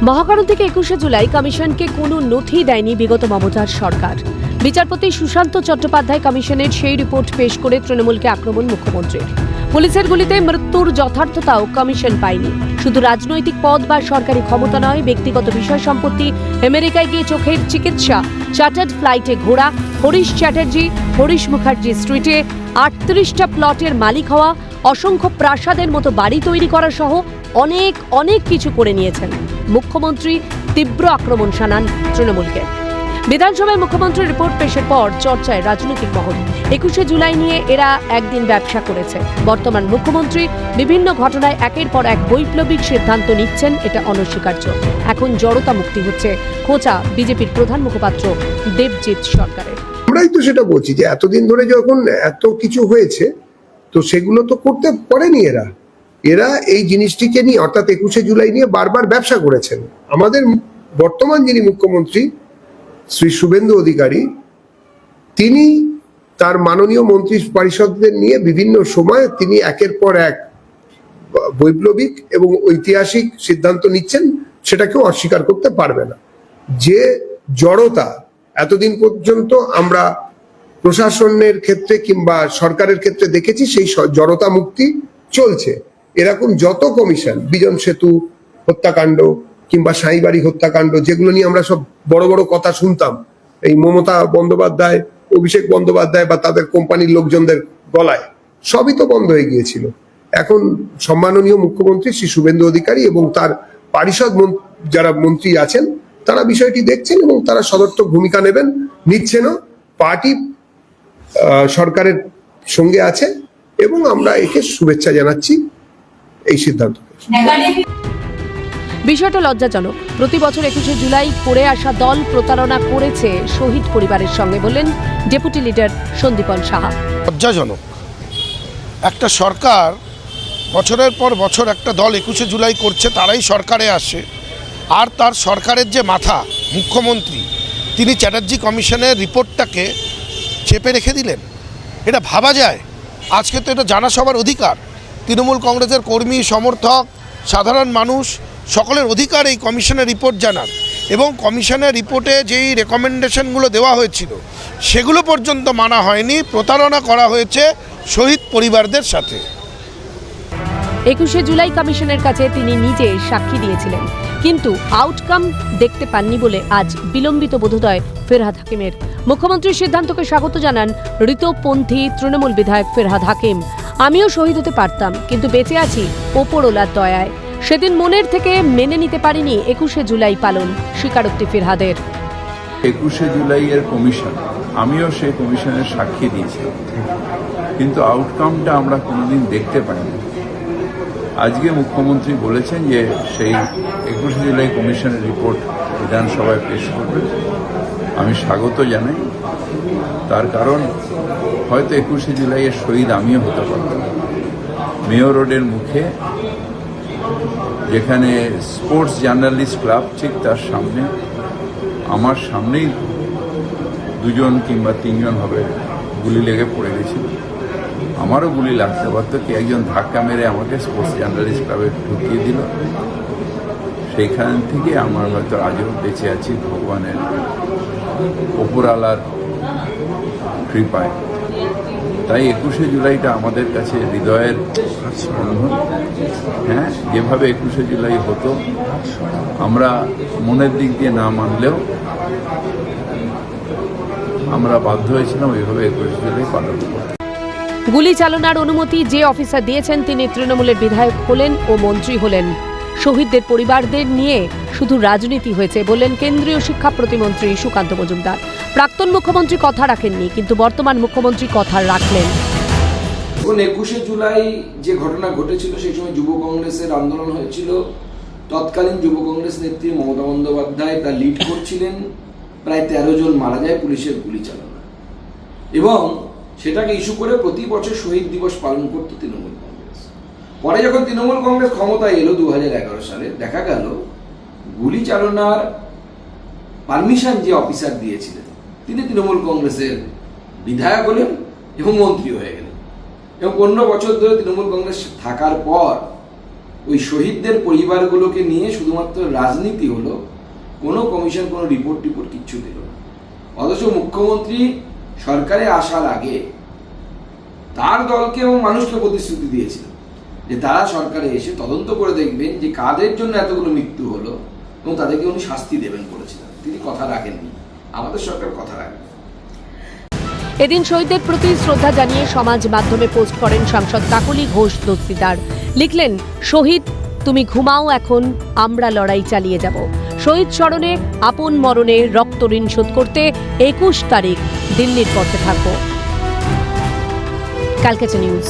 মহাকরণ থেকে 21শে জুলাই কমিশনকে কোনো নথি দেয়নি বিগত মমতার সরকার। বিচারপতি সুশান্ত চট্টোপাধ্যায় কমিশনের সেই রিপোর্ট পেশ করে তৃণমূলকে আক্রমণ মুখ্যমন্ত্রীর। পুলিশের গুলিতে মৃত্যুর যথার্থতাও কমিশন পায়নি। শুধু রাজনৈতিক পদ বা সরকারি ক্ষমতা নয়, ব্যক্তিগত বিষয় সম্পত্তি, আমেরিকায় গিয়ে চোখের চিকিৎসা, চার্টার্ড ফ্লাইটে ঘোরা, হরিশ চ্যাটার্জি, হরিশ মুখার্জি স্ট্রিটে 38টা প্লটের মালিক হওয়া, অসংখ্য প্রাসাদের মতো বাড়ি তৈরি করা সহ অনেক কিছু করে নিয়েছেন মুখ্যমন্ত্রী। তীব্র আক্রমণ শানান তৃণমূলকে। বিধানসভায় মুখ্যমন্ত্রীর রিপোর্ট পেশের পর চর্চায় রাজনৈতিক মহল। 21শে জুলাই নিয়ে এরা একদিন ব্যবসা করেছে। বর্তমান মুখ্যমন্ত্রী বিভিন্ন ঘটনায় একের পর এক বৈপ্লবিক সিদ্ধান্ত নিচ্ছেন, এটা অনস্বীকার্য। এখন জড়তা মুক্তি হচ্ছে খোঁচা বিজেপির প্রধান মুখপাত্র দেবজিৎ সরকারের। আমরাই তো সেটা বলছি যে এতদিন ধরে যখন এত কিছু হয়েছে তো সেগুলো তো করতে পারেনি এরা এই জিনিসটিকে নিয়ে অর্থাৎ 21শে জুলাই নিয়ে বারবার ব্যবসা করেছেন। আমাদের বর্তমান যিনি মুখ্যমন্ত্রী শ্রী শুভেন্দু অধিকারী, তিনি তার মাননীয় মন্ত্রী পরিষদদের নিয়ে বিভিন্ন সময় তিনি একের পর এক বৈপ্লবিক এবং ঐতিহাসিক সিদ্ধান্ত নিচ্ছেন, সেটাকেও অস্বীকার করতে পারবে না। যে জড়তা এতদিন পর্যন্ত আমরা প্রশাসনের ক্ষেত্রে কিংবা সরকারের ক্ষেত্রে দেখেছি, সেই জড়তা মুক্তি চলছে। এরকম যত কমিশন, বিজন সেতু হত্যাকাণ্ড কিংবা সাঁইবাড়ি হত্যাকাণ্ড, যেগুলো নিয়ে আমরা সব বড় বড় কথা শুনতাম, এই মমতা বন্দ্যোপাধ্যায়, অভিষেক বন্দ্যোপাধ্যায় বা তাদের কোম্পানির লোকজনদের গলায়, সবই তো বন্ধ হয়ে গিয়েছিল। এখন সম্মাননীয় মুখ্যমন্ত্রী শ্রী শুভেন্দু অধিকারী এবং তার পরিষদ যারা মন্ত্রী আছেন, তারা বিষয়টি দেখছেন এবং তারা সদর্থক ভূমিকা নিচ্ছেনও। পার্টি সরকারের সঙ্গে আছে এবং আমরা একে শুভেচ্ছা জানাচ্ছি এই সিদ্ধান্ত। বিষয়টা লজ্জাজনক। প্রতি বছর 21শে জুলাই করে আসা দল প্রতারণা করেছে শহীদ পরিবারের সঙ্গে, বললেন ডেপুটি লিডার সন্দীপন সাহা। লজ্জাজনক। একটা সরকার বছরের পর বছর একটা দল 21শে জুলাই করছে, তারাই সরকারে আসে, আর তার সরকারের যে মাথা মুখ্যমন্ত্রী, তিনি চ্যাটার্জি কমিশনের রিপোর্টটাকে চেপে রেখে দিলেন। এটা ভাবা যায়? আজকে তো এটা জানা সবার অধিকার। তৃণমূল কংগ্রেসের কর্মী, সমর্থক, সাধারণ মানুষ সকলের অধিকার এই কমিশনের রিপোর্ট জানার, এবং কমিশনের রিপোর্টে যেই রেকমেন্ডেশনগুলো দেওয়া হয়েছিল সেগুলো পর্যন্ত মানা হয়নি। প্রতারণা করা হয়েছে শহীদ পরিবারদের সাথে। 21শে জুলাই কমিশনের কাছে তিনি নিজে সাক্ষী দিয়েছিলেন, কিন্তু আউটকাম দেখতে পাননি বলে আজ বিলম্বিত বোধোদয় ফেরহাদ হাকিমের। মুখ্যমন্ত্রীর সিদ্ধান্তকে স্বাগত জানান ঋতপন্থী তৃণমূল বিধায়ক ফেরহাদ হাকিম। আমিও শহীদ হতে পারতাম, কিন্তু বেঁচে আছি ওপরওয়ালার দয়ায়। সেদিন মনের থেকে মেনে নিতে পারিনি 21শে জুলাই পালন, স্বীকারোক্তি ফেরহাদের। 21শে জুলাইয়ের কমিশন, আমিও সেই কমিশনের সাক্ষী দিয়েছিলাম, কিন্তু আউটকামটা আমরা কোনোদিন দেখতে পাইনি। আজকে মুখ্যমন্ত্রী বলেছেন যে সেই 21শে জুলাই কমিশনের রিপোর্ট বিধানসভায় পেশ করবে। আমি স্বাগত জানাই, তার কারণ হয়তো 21শে জুলাইয়ের শহীদ আমিও হতে পারতাম। মেয়র রোডের মুখে, যেখানে স্পোর্টস জার্নালিস্ট ক্লাব, ঠিক তার সামনে, আমার সামনেই 2জন কিংবা 3জন হবে গুলি লেগে পড়ে গেছিল। আমারও গুলি লাগতে পারতো, কি একজন ধাক্কা মেরে আমাকে স্পোর্টস জার্নালিস্ট ক্লাবে ঢুকিয়ে দিল। সেইখান থেকে আমার হয়তো আজও বেঁচে আছি ভগবানের ওপরওয়ালার কৃপায়। তাই 21শে জুলাইটা আমাদের কাছে হৃদয়ের বন্ধন। হ্যাঁ, যেভাবে 21শে জুলাই হতো আমরা মনের দিক দিয়ে না মানলেও আমরা বাধ্য হয়েছিলাম ওইভাবে 21শে জুলাই পালন করতে। গুলি চালনার অনুমতি যে অফিসার দিয়েছেন তিনি তৃণমূলের বিধায়ক হলেন ও মন্ত্রী হলেন। শহীদদের পরিবারদের নিয়ে শুধু রাজনীতি হয়েছে বললেন কেন্দ্রীয় শিক্ষা প্রতিমন্ত্রী সুকান্ত মজুমদার। প্রাক্তন মুখ্যমন্ত্রী কথা রাখেননি, কিন্তু বর্তমান মুখ্যমন্ত্রী কথা রাখলেন। 21শে জুলাই যে ঘটনা ঘটেছিল, সেই সময় যুব কংগ্রেসের আন্দোলন হয়েছিল। তৎকালীন যুব কংগ্রেস নেত্রী মমতা বন্দ্যোপাধ্যায় তা লিড করছিলেন। প্রায় 13 জন মারা যায় পুলিশের গুলি চালনা, এবং সেটাকে ইস্যু করে প্রতি বছর শহীদ দিবস পালন করত তৃণমূল কংগ্রেস। পরে যখন তৃণমূল কংগ্রেস ক্ষমতায় এলো 2011 সালে, দেখা গেল গুলি চালনার পারমিশন যে অফিসার দিয়েছিলেন তিনি তৃণমূল কংগ্রেসের বিধায়ক হলেন এবং মন্ত্রী হয়ে গেলেন। এবং 15 বছর ধরে তৃণমূল কংগ্রেস থাকার পর ওই শহীদদের পরিবারগুলোকে নিয়ে শুধুমাত্র রাজনীতি হলো, কোনো কমিশন কোনো রিপোর্ট কিচ্ছু দিল না। অথচ মুখ্যমন্ত্রী সরকারে আসার আগে তার দলকে এবং মানুষকে প্রতিশ্রুতি দিয়েছিল যে তারা সরকারে এসে তদন্ত করে দেখবেন যে কাদের জন্য এতগুলো মৃত্যু হলো এবং তাদেরকে উনি শাস্তি দেবেন বলেছিলেন। তিনি কথা রাখেননি, আমাদের সরকার কথা রাখেন। এদিন শহীদদের প্রতি শ্রদ্ধা জানিয়ে সমাজ মাধ্যমে পোস্ট করেন সাংসদ কাকলি ঘোষ দস্তিদার। লিখলেন, শহীদ তুমি ঘুমাও, এখন আমরা লড়াই চালিয়ে যাব। শহীদ স্মরণে আপন মরণে রক্ত ঋণ শোধ করতে 21 তারিখ দিল্লির পথে থাকবো। ক্যালকাটা নিউজ।